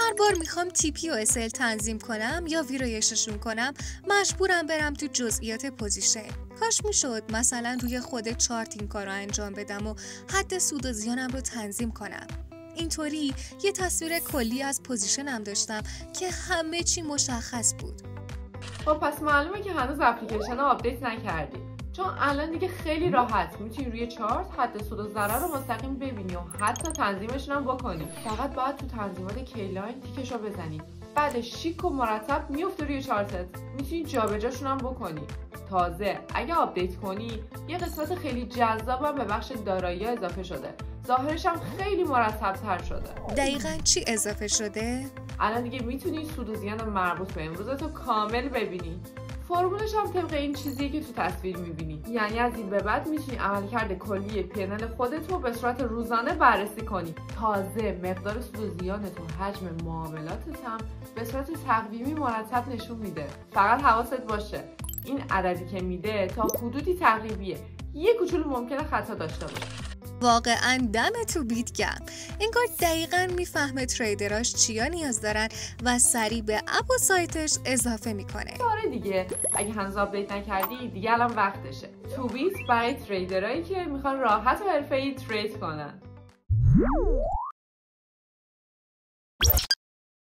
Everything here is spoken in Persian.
هر بار میخوام TP و SL تنظیم کنم یا ویرایششون کنم مجبورم برم تو جزئیات پوزیشن. کاش میشد مثلا روی خود چارت این کار رو انجام بدم و حد سود و زیانم رو تنظیم کنم. اینطوری یه تصویر کلی از پوزیشنم داشتم که همه چی مشخص بود. خب پس معلومه که هنوز اپلیکیشن رو آپدیت نکردی، چون الان دیگه خیلی راحت میتونی روی چارت حد سود و ضرر رو مستقیم ببینی و حتی تنظیمشون هم بکنی. فقط باید تو تنظیمات کیلاین تیکش رو بزنی، بعدش شیک و مرتب میفته روی چارتت، میتونی جابجاشون هم بکنی. تازه اگه آپدیت کنی یه قسمت خیلی جذاب هم به بخش دارایی اضافه شده، ظاهرش هم خیلی مرتب تر شده. دقیقاً چی اضافه شده؟ الان دیگه میتونی سود و زیان مربوط به امروزتو کامل ببینی. فرمولش هم طبق این چیزیه که تو تصویر میبینی، یعنی از این به بعد میتونی عملکرد کلی پی&ال خودت رو به صورت روزانه بررسی کنی. تازه مقدار سود و زیانت و حجم معاملاتت هم به صورت تقویمی مرتب نشون میده. فقط حواست باشه این عددی که میده تا حدودی تقریبیه، یه کوچولو ممکنه خطا داشته باشه. واقعا دم تو بیت گرم. انگار دقیقاً میفهمه تریدراش چیا نیاز دارن و سریع به اپ و سایتش اضافه میکنه. آره دیگه، اگه هنوز آپدیت نکردی دیگه الان وقتشه. تو بیت برای تریدرایی که میخوان راحت و حرفه‌ای ترید کنن.